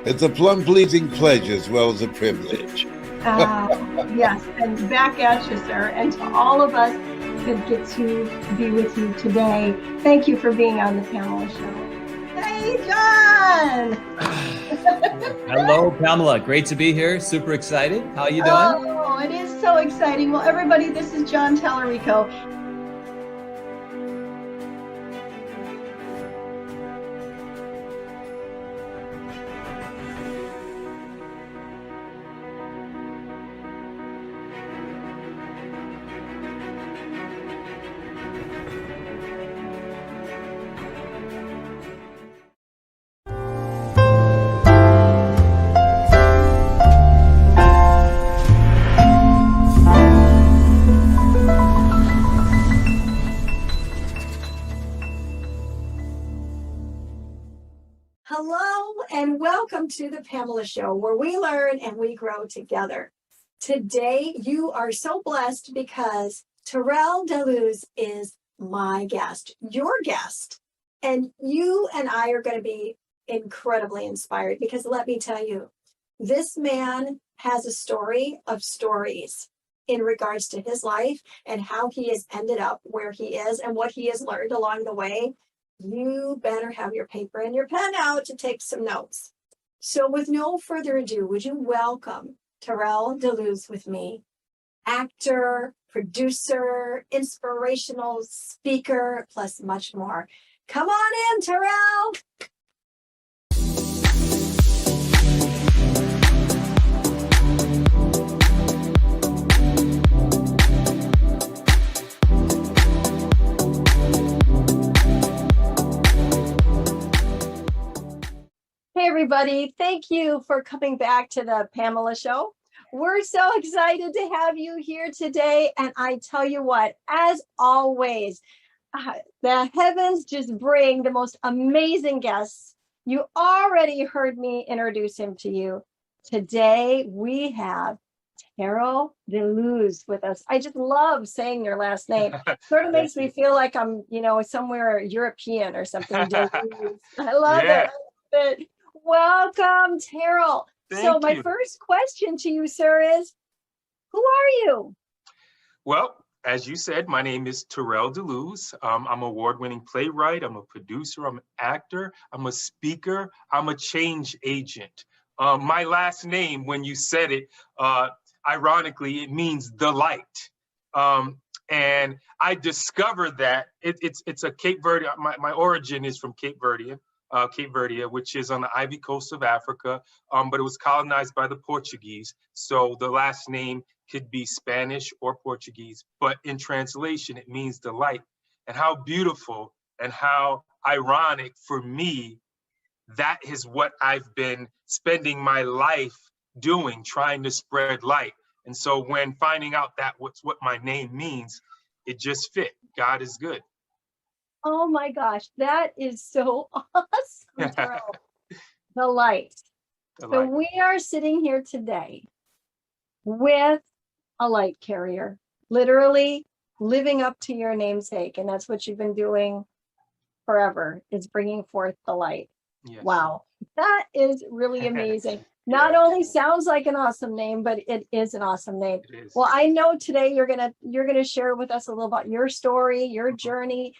It's a plum pleasing pleasure as well as a privilege. Uh, yes, and back at you, sir. And to all of us that get to be with you today, thank you for being on the Pamela Show. Hey, John! Hello, Pamela. Great to be here. Super excited. How are you doing? Oh, it is so exciting. Well, everybody, this is John Tallarico. Hello and welcome to the Pamela Show, where we learn and we grow together. Today, you are so blessed because Terryl Daluz is my guest, your guest. And you and I are going to be incredibly inspired because let me tell you, this man has a story of stories in regards to his life and how he has ended up where he is and what he has learned along the way. You better have your paper and your pen out to take some notes. So with no further ado, would you welcome Terryl Daluz with me, actor, producer, inspirational speaker, plus much more. Come on in, Terryl. Hey, everybody. Thank you for coming back to the Pamela Show. We're so excited to have you here today. And I tell you what, as always, the heavens just bring the most amazing guests. You already heard me introduce him to you. Today, we have Terryl Daluz with us. I just love saying your last name. Sort of makes me feel like I'm, somewhere European or something. Daluz. I love it. Welcome, Terryl. So my first question to you, sir, is who are you? Well, as you said, my name is Terryl Daluz. I'm an award-winning playwright. I'm a producer. I'm an actor. I'm a speaker. I'm a change agent. My last name, when you said it, ironically, it means the light. And I discovered that it's a Cape Verde. My origin is from Cape Verde. Cape Verde, which is on the Ivory Coast of Africa, but it was colonized by the Portuguese. So the last name could be Spanish or Portuguese, but in translation, it means delight. And how beautiful and how ironic for me, that is what I've been spending my life doing, trying to spread light. And so when finding out that what's what my name means, it just fit. God is good. Oh my gosh, that is so awesome, Terryl. The light. So we are sitting here today with a light carrier, literally living up to your namesake. And that's what you've been doing forever, is bringing forth the light. Yes. Wow, that is really amazing. Not only sounds like an awesome name, but it is an awesome name. Well, I know today you're gonna share with us a little about your story, your journey,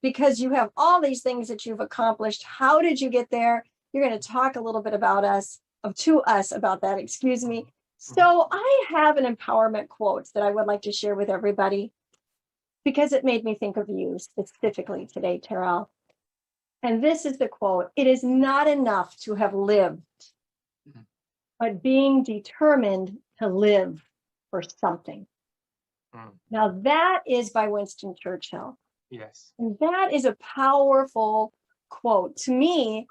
because you have all these things that you've accomplished. How did you get there? You're going to talk a little bit about to us about that. Excuse me. So I have an empowerment quote that I would like to share with everybody because it made me think of you specifically today, Terryl. And this is the quote: "It is not enough to have lived, but being determined to live for something." Now that is by Winston Churchill. Yes. And that is a powerful quote to me,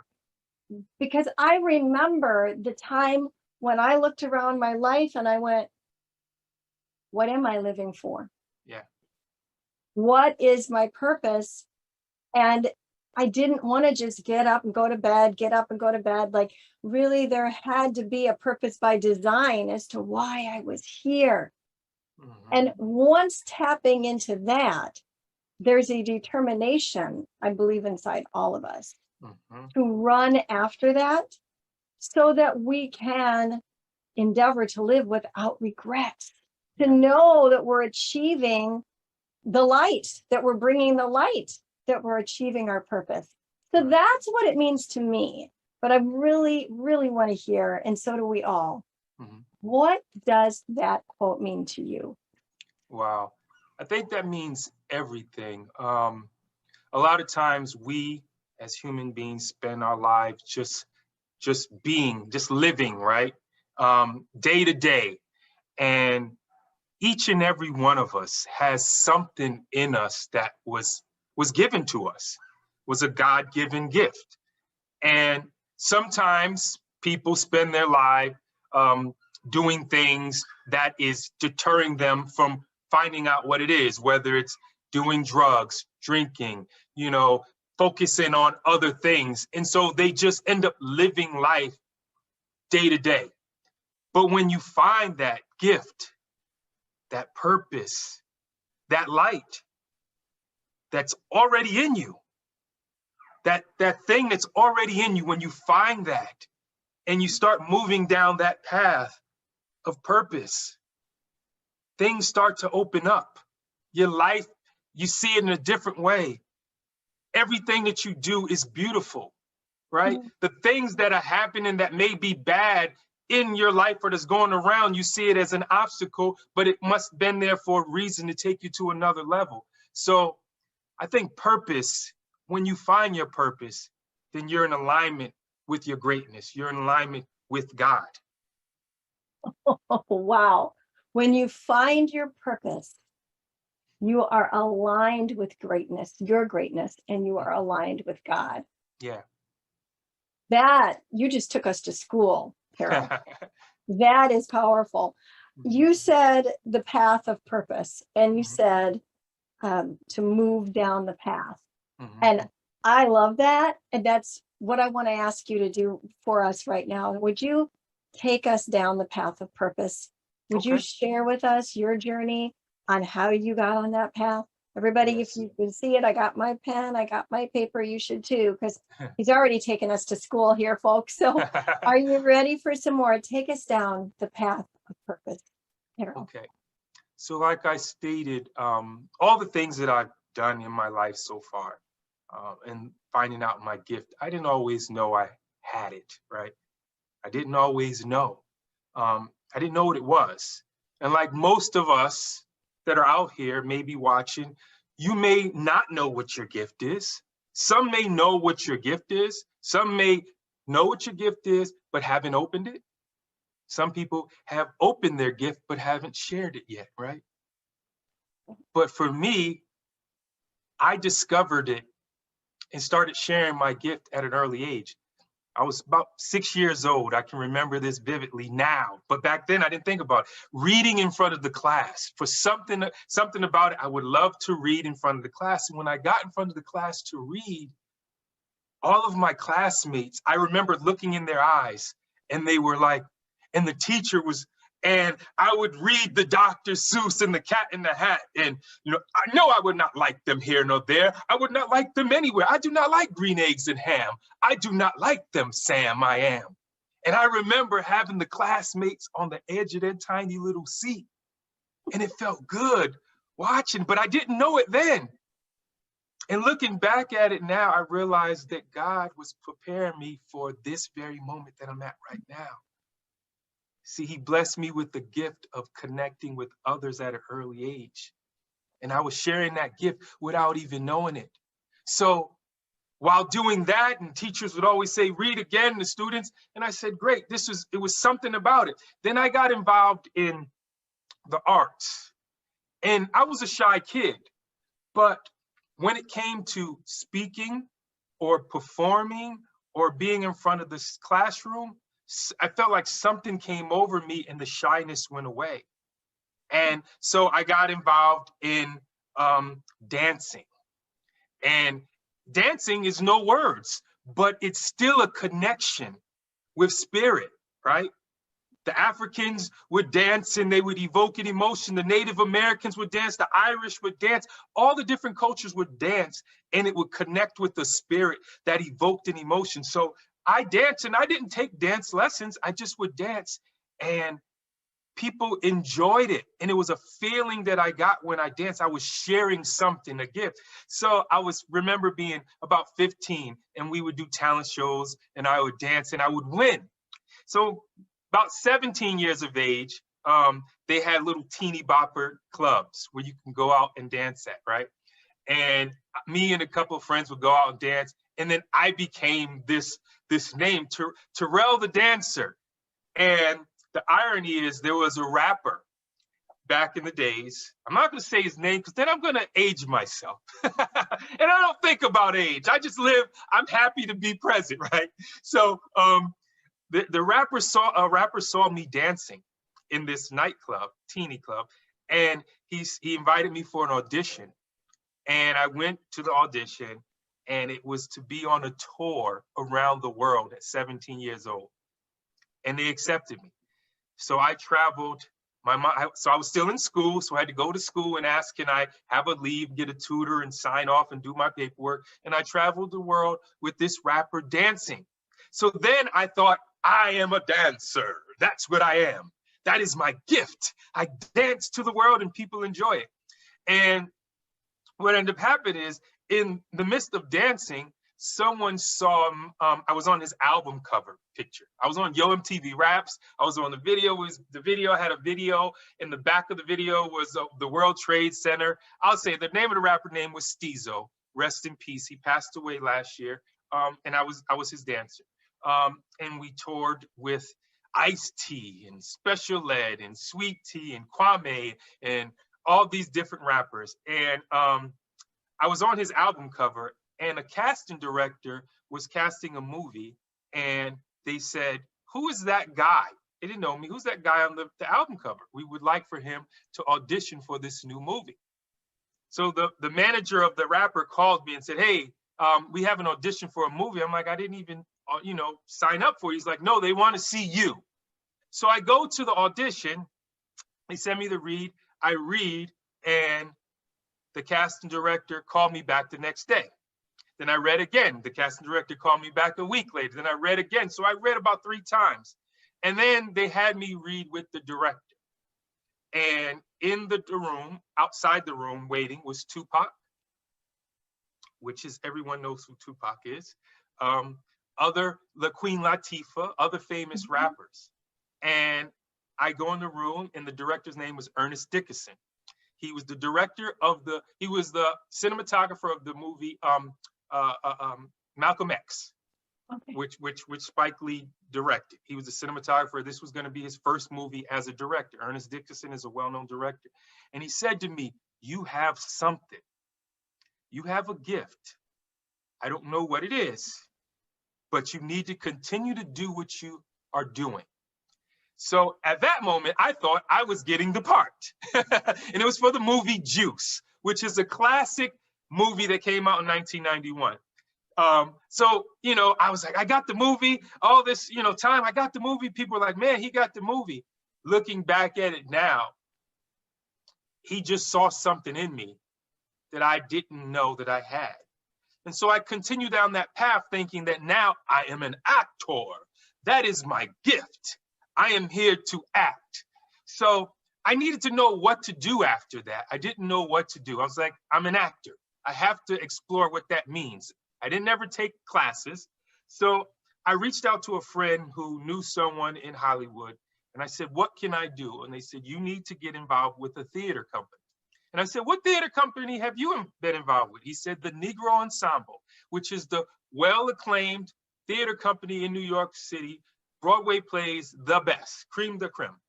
because I remember the time when I looked around my life and I went, what am I living for? Yeah. What is my purpose? And I didn't want to just get up and go to bed, get up and go to bed. Like, really, there had to be a purpose by design as to why I was here. And once tapping into that, there's a determination, I believe, inside all of us to run after that, so that we can endeavor to live without regrets, to know that we're achieving the light, that we're bringing the light, that we're achieving our purpose. So that's what it means to me. But I really, really want to hear, and so do we all. What does that quote mean to you? Wow. I think that means everything. A lot of times we as human beings spend our lives just being, just living, right? Day to day. And each and every one of us has something in us that was given to us, was a God-given gift. And sometimes people spend their life doing things that is deterring them from finding out what it is, whether it's doing drugs, drinking, focusing on other things. And so they just end up living life day to day. But when you find that gift, that purpose, that light that's already in you, that thing that's already in you, when you find that and you start moving down that path of purpose, things start to open up. Your life, you see it in a different way. Everything that you do is beautiful, right? The things that are happening that may be bad in your life or that's going around, you see it as an obstacle, but it must have been there for a reason to take you to another level. So I think purpose, when you find your purpose, then you're in alignment with your greatness. You're in alignment with God. Oh, wow. When you find your purpose, you are aligned with greatness, your greatness, and you are aligned with God. Yeah. That, you just took us to school, Terryl. That is powerful. You said the path of purpose, and you said to move down the path. And I love that. And that's what I want to ask you to do for us right now. Would you take us down the path of purpose? Would you share with us your journey on how you got on that path? Everybody, if you can see it, I got my pen, I got my paper, you should too, because he's already taken us to school here, folks. So are you ready for some more? Take us down the path of purpose. Terryl. Okay. So like I stated, all the things that I've done in my life so far, and finding out my gift, I didn't always know I had it, right? I didn't always know. I didn't know what it was. And like most of us that are out here, maybe watching, you may not know what your gift is. Some may know what your gift is. Some may know what your gift is, but haven't opened it. Some people have opened their gift, but haven't shared it yet, right? But for me, I discovered it and started sharing my gift at an early age. I was about 6 years old. I can remember this vividly now, but back then I didn't think about it. Reading in front of the class, for something about it, I would love to read in front of the class. And when I got in front of the class to read, all of my classmates, I remember looking in their eyes and they were like, and the teacher was, and I would read the Dr. Seuss and the Cat in the Hat. And, I know I would not like them here nor there. I would not like them anywhere. I do not like green eggs and ham. I do not like them, Sam, I am. And I remember having the classmates on the edge of their tiny little seat. And it felt good watching, but I didn't know it then. And looking back at it now, I realized that God was preparing me for this very moment that I'm at right now. See, he blessed me with the gift of connecting with others at an early age. And I was sharing that gift without even knowing it. So while doing that, and teachers would always say, read again to students. And I said, great, it was something about it. Then I got involved in the arts. And I was a shy kid. But when it came to speaking or performing or being in front of this classroom, I felt like something came over me and the shyness went away. And so I got involved in dancing. And dancing is no words, but it's still a connection with spirit, right? The Africans would dance and they would evoke an emotion. The Native Americans would dance, the Irish would dance, all the different cultures would dance, and it would connect with the spirit that evoked an emotion. So I danced, and I didn't take dance lessons. I just would dance, and people enjoyed it. And it was a feeling that I got when I danced. I was sharing something, a gift. So remember being about 15, and we would do talent shows, and I would dance and I would win. So about 17 years of age, they had little teeny bopper clubs where you can go out and dance at, right? And me and a couple of friends would go out and dance. And then I became this name, Terrell the Dancer. And the irony is there was a rapper back in the days. I'm not going to say his name because then I'm going to age myself. And I don't think about age. I just live. I'm happy to be present, right? So the rapper saw me dancing in this nightclub, teeny club, and he invited me for an audition. And I went to the audition, and it was to be on a tour around the world at 17 years old. And they accepted me. So I traveled. So I was still in school, so I had to go to school and ask, can I have a leave, get a tutor, and sign off and do my paperwork? And I traveled the world with this rapper dancing. So then I thought, I am a dancer. That's what I am. That is my gift. I dance to the world and people enjoy it. And what ended up happening is, in the midst of dancing, someone saw, I was on his album cover picture. I was on Yo MTV Raps. I was on the video. I had a video. In the back of the video was the World Trade Center. I'll say the name of the rapper name was Steezo. Rest in peace. He passed away last year. And I was his dancer. And we toured with Ice-T and Special Ed and Sweet Tea and Kwame and all these different rappers. And I was on his album cover, and a casting director was casting a movie, and they said, who is that guy? They didn't know me. Who's that guy on the album cover? We would like for him to audition for this new movie. So the manager of the rapper called me and said, hey, we have an audition for a movie. I'm like, I didn't even sign up for it. He's like, no, they want to see you. So I go to the audition. They send me the read. I read, and the casting director called me back the next day. Then I read again. The casting director called me back a week later. Then I read again. So I read about 3 times. And then they had me read with the director. And in the room, outside the room, waiting was Tupac, which is, everyone knows who Tupac is. The Queen Latifah, other famous rappers. And I go in the room, and the director's name was Ernest Dickinson. He was the director of he was the cinematographer of the movie Malcolm X, okay, which Spike Lee directed. He was the cinematographer. This was going to be his first movie as a director. Ernest Dickinson is a well-known director. And he said to me, you have something. You have a gift. I don't know what it is, but you need to continue to do what you are doing. So at that moment, I thought I was getting the part. And it was for the movie Juice, which is a classic movie that came out in 1991. So, I was like, I got the movie, all this, time, I got the movie. People were like, man, he got the movie. Looking back at it now, he just saw something in me that I didn't know that I had. And so I continued down that path thinking that now I am an actor. That is my gift. I am here to act. So I needed to know what to do after that. I didn't know what to do. I was like, I'm an actor. I have to explore what that means. I didn't ever take classes. So I reached out to a friend who knew someone in Hollywood. And I said, what can I do? And they said, you need to get involved with a theater company. And I said, what theater company have you been involved with? He said, the Negro Ensemble, which is the well-acclaimed theater company in New York City. Broadway plays the best, cream de creme.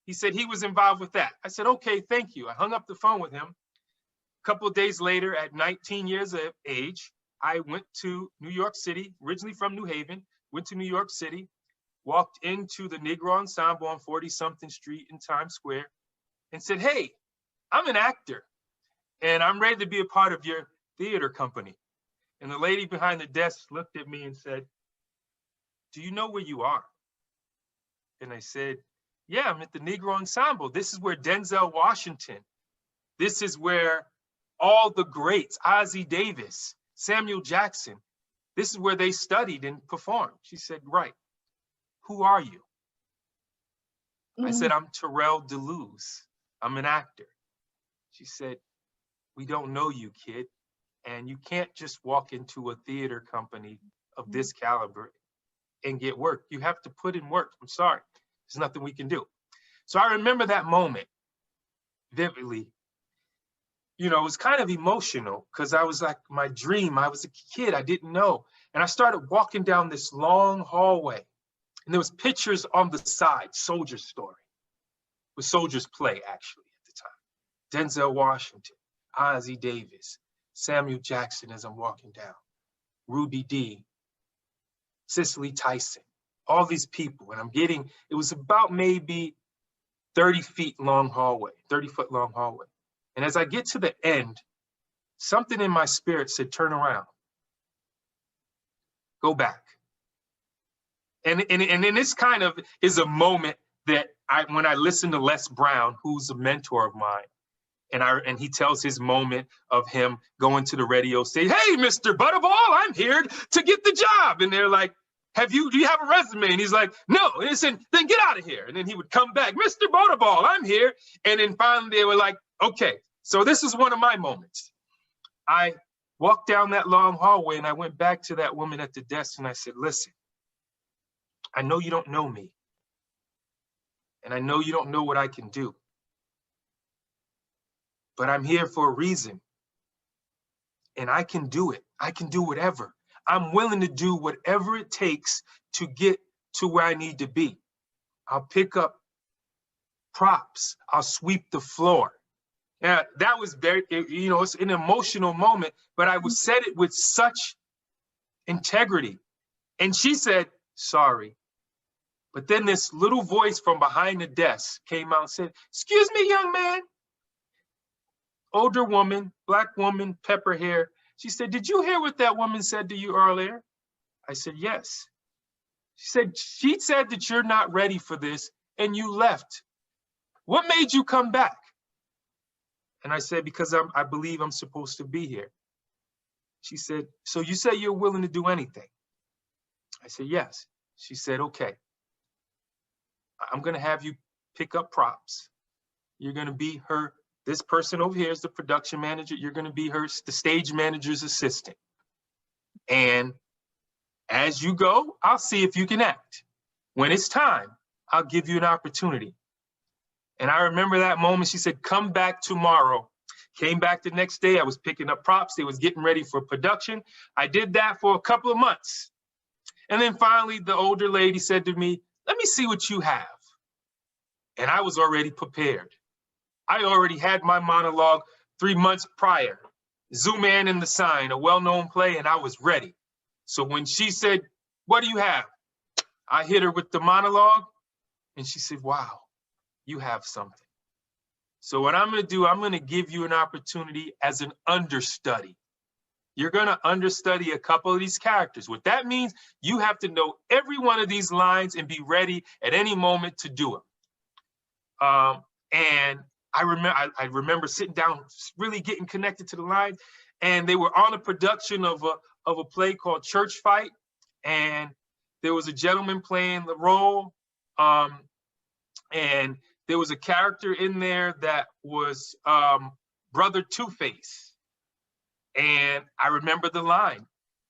He said he was involved with that. I said, okay, thank you. I hung up the phone with him. A couple of days later, at 19 years of age, I went to New York City, originally from New Haven, went to New York City, walked into the Negro Ensemble on 40-something Street in Times Square and said, hey, I'm an actor and I'm ready to be a part of your theater company. And the lady behind the desk looked at me and said, do you know where you are? And I said, yeah, I'm at the Negro Ensemble. This is where Denzel Washington, this is where all the greats, Ozzie Davis, Samuel Jackson, this is where they studied and performed. She said, right. Who are you? I said, I'm Terryl Daluz. I'm an actor. She said, we don't know you, kid. And you can't just walk into a theater company of this caliber and get work. You have to put in work. I'm sorry. There's nothing we can do. So I remember that moment vividly. You know, it was kind of emotional because I was like, my dream, I was a kid, I didn't know. And I started walking down this long hallway and there was pictures on the side, Soldier Story, with Soldier's Play actually at the time. Denzel Washington, Ozzie Davis, Samuel Jackson as I'm walking down, Ruby Dee, Cicely Tyson, all these people. And it was about maybe 30 feet long hallway, 30-foot long hallway. And as I get to the end, something in my spirit said, turn around, go back. And then this kind of is a moment that when I listen to Les Brown, who's a mentor of mine, and he tells his moment of him going to the radio, say, hey, Mr. Butterball, I'm here to get the job. And they're like, do you have a resume? And he's like, no. And he said, then get out of here. And then he would come back, Mr. Butterball, I'm here. And then finally they were like, okay. So this is one of my moments. I walked down that long hallway and I went back to that woman at the desk and I said, listen, I know you don't know me. And I know you don't know what I can do. But I'm here for a reason. And I can do it. I can do whatever. I'm willing to do whatever it takes to get to where I need to be. I'll pick up props. I'll sweep the floor. Yeah, that was very, it's an emotional moment, but I said it with such integrity. And she said, sorry. But then this little voice from behind the desk came out and said, excuse me, young man. Older woman, black woman, pepper hair. She said, did you hear what that woman said to you earlier? I said, yes. She said that you're not ready for this and you left. What made you come back? And I said, because I believe I'm supposed to be here. She said, so you say you're willing to do anything? I said, yes. She said, okay. I'm going to have you pick up props. You're going to be this person over here is the production manager. You're going to be the stage manager's assistant. And as you go, I'll see if you can act. When it's time, I'll give you an opportunity. And I remember that moment. She said, come back tomorrow. Came back the next day. I was picking up props. They was getting ready for production. I did that for a couple of months. And then finally, the older lady said to me, let me see what you have. And I was already prepared. I already had my monologue 3 months prior. Zooman and the Sign, a well-known play, and I was ready. So when she said, what do you have? I hit her with the monologue, and she said, wow, you have something. So what I'm going to do, I'm going to give you an opportunity as an understudy. You're going to understudy a couple of these characters. What that means, you have to know every one of these lines and be ready at any moment to do it. And I remember sitting down, really getting connected to the lines, and they were on a production of a play called Church Fight, and there was a gentleman playing the role, and there was a character in there that was Brother Two-Face, and I remember the line,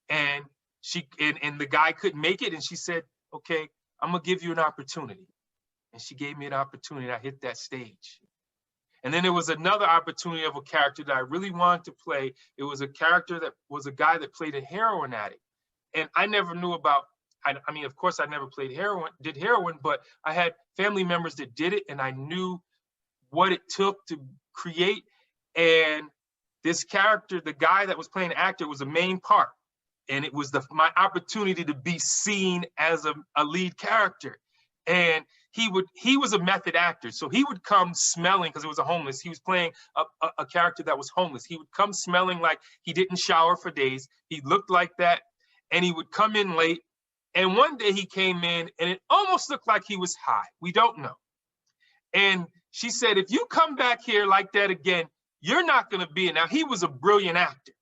and the guy couldn't make it, and she said, "Okay, I'm gonna give you an opportunity," and she gave me an opportunity. And I hit that stage. And then there was another opportunity of a character that I really wanted to play. It was a character that was a guy that played a heroin addict. And I never knew about, I mean, of course I never did heroin, but I had family members that did it and I knew what it took to create. And this character, the guy that was playing the actor, was a main part. And it was my opportunity to be seen as a lead character. And he was a method actor. So he would come smelling, because it was a homeless. He was playing a character that was homeless. He would come smelling like he didn't shower for days. He looked like that. And he would come in late. And one day he came in and it almost looked like he was high. We don't know. And she said, if you come back here like that again, you're not going to be it. Now, he was a brilliant actor.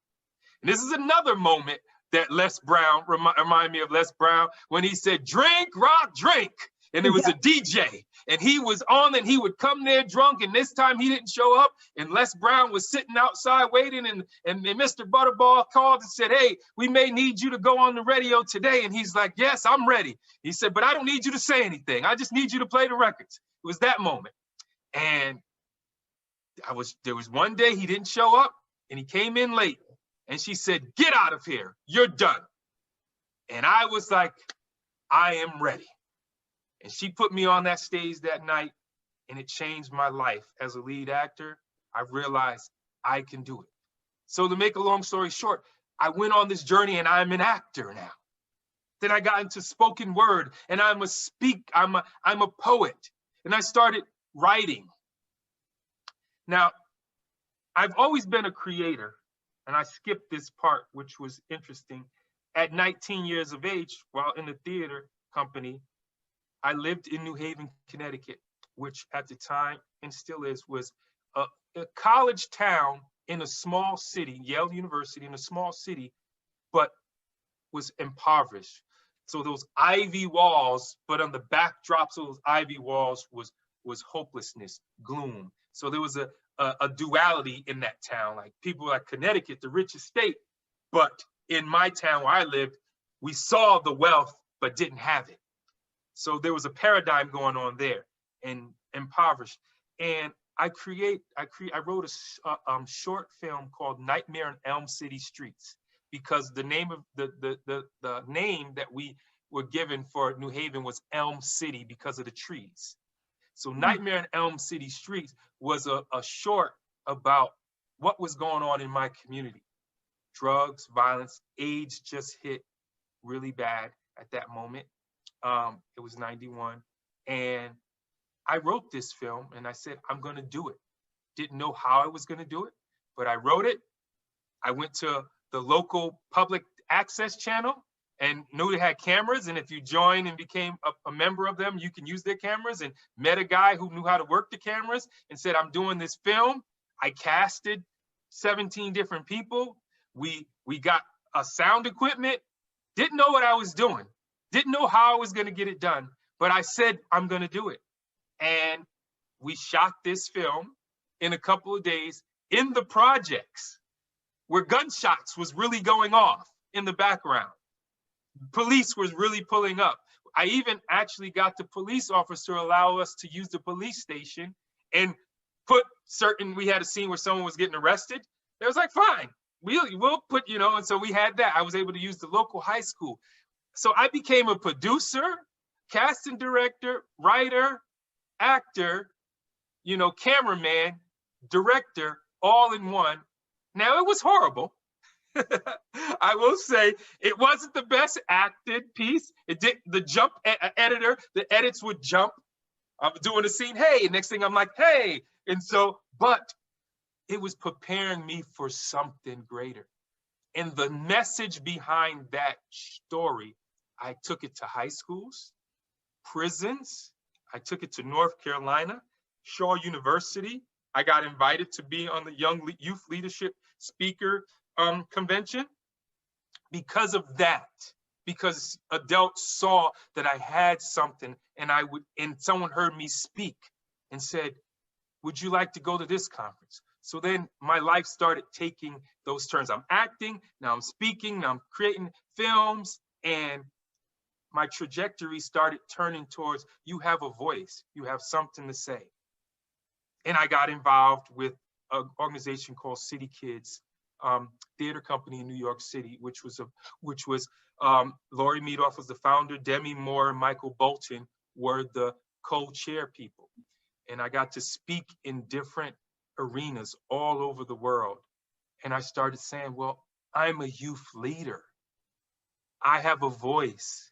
And this is another moment that Les Brown, remind me of Les Brown, when he said, drink, rock, drink. And it was a DJ, and he was on, and he would come there drunk, and this time he didn't show up, and Les Brown was sitting outside waiting, and Mr. Butterball called and said, hey, we may need you to go on the radio today. And he's like, yes, I'm ready. He said, but I don't need you to say anything. I just need you to play the records. It was that moment. And there was one day he didn't show up, and he came in late, and she said, get out of here, you're done. And I was like, I am ready. And she put me on that stage that night, and it changed my life. As a lead actor, I realized I can do it. So to make a long story short, I went on this journey, and I'm an actor now. Then I got into spoken word, and I'm a poet, and I started writing. Now, I've always been a creator, and I skipped this part, which was interesting. At 19 years of age, while in the theater company, I lived in New Haven, Connecticut, which at the time, and still is, was a college town in a small city, Yale University in a small city, but was impoverished. So those ivy walls, but on the backdrops of those ivy walls was hopelessness, gloom. So there was a duality in that town. Like people like Connecticut, the richest state, but in my town where I lived, we saw the wealth, but didn't have it. So there was a paradigm going on there, and impoverished. And I wrote a short film called Nightmare on Elm City Streets, because the name of the name that we were given for New Haven was Elm City because of the trees. So Nightmare on Elm City Streets was a short about what was going on in my community. Drugs, violence, AIDS just hit really bad at that moment. It was 91. And I wrote this film, and I said, I'm gonna do it. Didn't know how I was gonna do it, but I wrote it. I went to the local public access channel and knew they had cameras. And if you joined and became a member of them, you can use their cameras, and met a guy who knew how to work the cameras and said, I'm doing this film. I casted 17 different people. We got a sound equipment. Didn't know what I was doing. Didn't know how I was going to get it done, but I said, I'm going to do it. And we shot this film in a couple of days in the projects where gunshots was really going off in the background. Police was really pulling up. I even actually got the police officer to allow us to use the police station and we had a scene where someone was getting arrested. It was like, fine, we'll put, and so we had that. I was able to use the local high school. So I became a producer, casting director, writer, actor, cameraman, director, all in one. Now, it was horrible. I will say it wasn't the best acted piece. It did the jump editor, the edits would jump. I'm doing a scene, hey, next thing I'm like, hey. And so, but it was preparing me for something greater. And the message behind that story, I took it to high schools, prisons. I took it to North Carolina, Shaw University. I got invited to be on the Young Youth Leadership Speaker Convention because of that, because adults saw that I had something, and someone heard me speak and said, would you like to go to this conference? So then my life started taking those turns. I'm acting, now I'm speaking, now I'm creating films, and my trajectory started turning towards, you have a voice, you have something to say. And I got involved with an organization called City Kids, theater company in New York City, which was Laurie Meadoff was the founder, Demi Moore and Michael Bolton were the co-chair people. And I got to speak in different arenas all over the world. And I started saying, well, I'm a youth leader. I have a voice.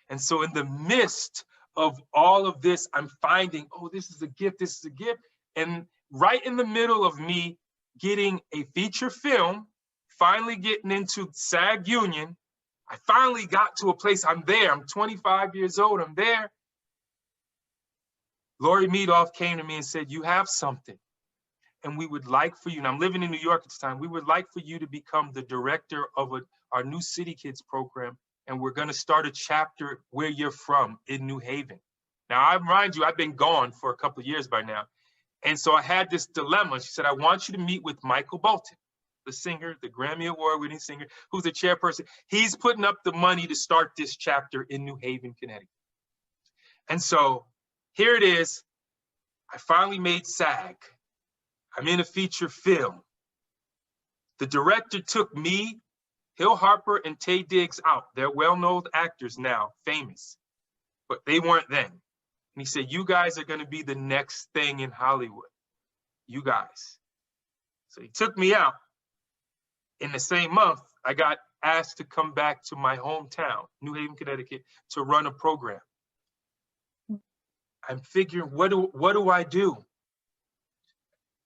And so in the midst of all of this, I'm finding, oh, this is a gift, this is a gift. And right in the middle of me getting a feature film, finally getting into SAG Union, I finally got to a place, I'm there, I'm 25 years old, I'm there. Laurie Meadoff came to me and said, you have something. and we would like for you, and I'm living in New York at the time, we would like for you to become the director of our new City Kids program, and we're gonna start a chapter where you're from in New Haven. Now, I remind you, I've been gone for a couple of years by now. And so I had this dilemma. She said, I want you to meet with Michael Bolton, the singer, the Grammy Award-winning singer, who's the chairperson. He's putting up the money to start this chapter in New Haven, Connecticut. And so here it is. I finally made SAG. I'm in a feature film. The director took me, Hill Harper, and Taye Diggs out. They're well-known actors now, famous, but they weren't then. And he said, you guys are going to be the next thing in Hollywood. You guys. So he took me out. In the same month, I got asked to come back to my hometown, New Haven, Connecticut, to run a program. I'm figuring, what do I do?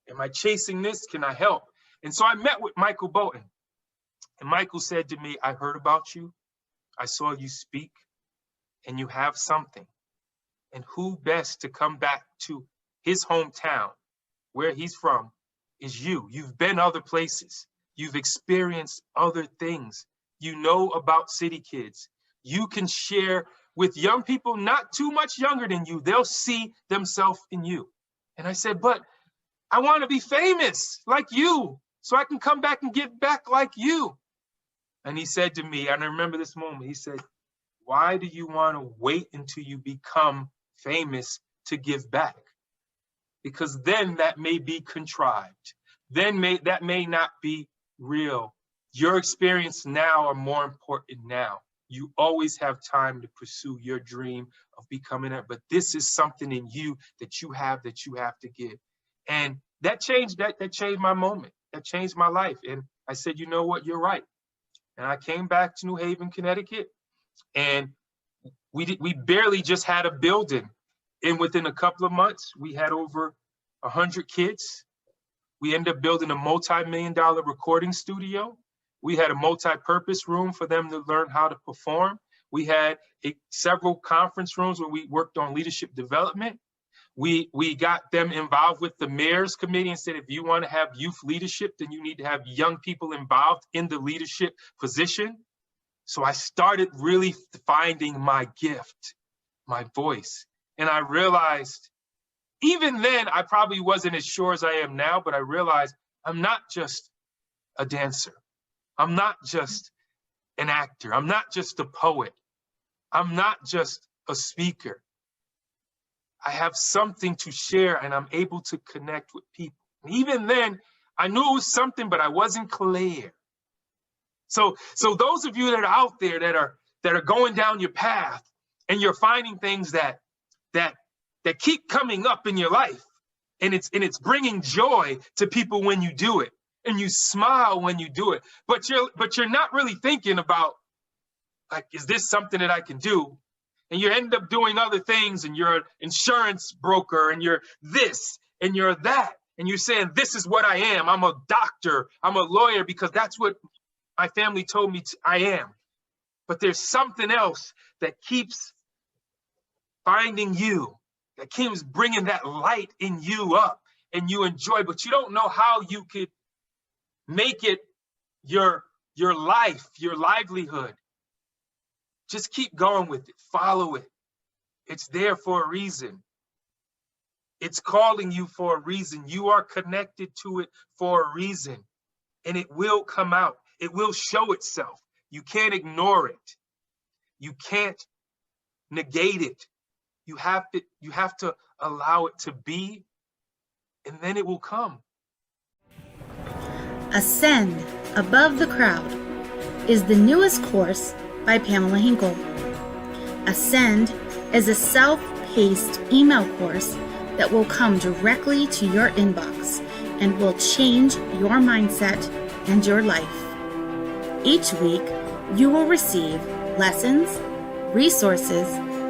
Am I chasing this? Can I help? And so I met with Michael Bolton. And Michael said to me, I heard about you. I saw you speak, and you have something. And who best to come back to his hometown, where he's from, is you. You've been other places. You've experienced other things. You know about City Kids. You can share with young people not too much younger than you. They'll see themselves in you. And I said, but I want to be famous like you, so I can come back and give back like you. And he said to me, and I remember this moment, he said, why do you want to wait until you become famous to give back? Because then that may be contrived. Then that may not be real. Your experience now are more important now. You always have time to pursue your dream of becoming it, but this is something in you that you have to give. And that changed my moment. That changed my life. And I said, you know what, you're right. And I came back to New Haven, Connecticut, and we barely just had a building. And within a couple of months, we had over 100 kids. We ended up building a multi-million-dollar recording studio. We had a multi-purpose room for them to learn how to perform. We had several conference rooms where we worked on leadership development. We got them involved with the mayor's committee and said, if you want to have youth leadership, then you need to have young people involved in the leadership position. So I started really finding my gift, my voice. And I realized, even then, I probably wasn't as sure as I am now, but I realized I'm not just a dancer. I'm not just an actor. I'm not just a poet. I'm not just a speaker. I have something to share, and I'm able to connect with people. And even then, I knew it was something, but I wasn't clear. So those of you that are out there that are going down your path, and you're finding things that keep coming up in your life, and it's bringing joy to people when you do it, and you smile when you do it, but you're not really thinking about, like, is this something that I can do? And you end up doing other things, and you're an insurance broker, and you're this, and you're that, and you're saying, this is what I am. I'm a doctor, I'm a lawyer, because that's what my family told me I am. But there's something else that keeps finding you, that keeps bringing that light in you up, and you enjoy, but you don't know how you could make it your life, your livelihood. Just keep going with it. Follow it. It's there for a reason. It's calling you for a reason. You are connected to it for a reason. And it will come out. It will show itself. You can't ignore it. You can't negate it. You have to allow it to be, and then it will come. Ascend Above the Crowd is the newest course by Pamela Hinkle. Ascend is a self-paced email course that will come directly to your inbox and will change your mindset and your life. Each week, you will receive lessons, resources,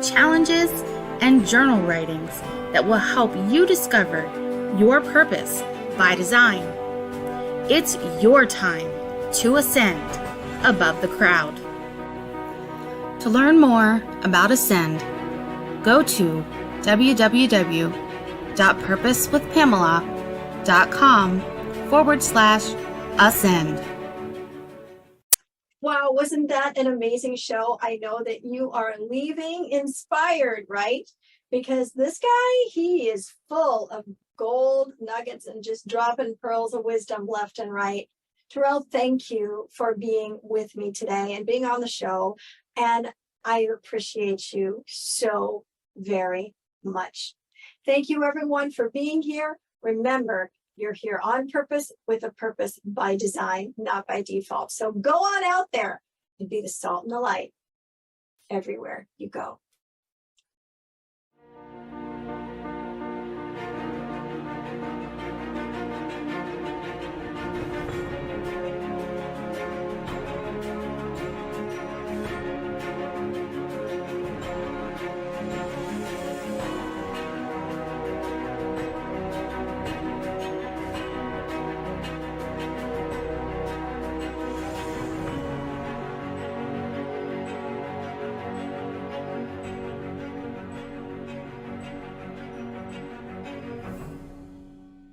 challenges, and journal writings that will help you discover your purpose by design. It's your time to ascend above the crowd. To learn more about Ascend, go to www.purposewithpamela.com pamelahinkel.com/ascend. Wow, wasn't that an amazing show? I know that you are leaving inspired, right? Because this guy, he is full of gold nuggets and just dropping pearls of wisdom left and right. Terrell, thank you for being with me today and being on the show. And I appreciate you so very much. Thank you, everyone, for being here. Remember, you're here on purpose with a purpose by design, not by default. So go on out there and be the salt and the light everywhere you go.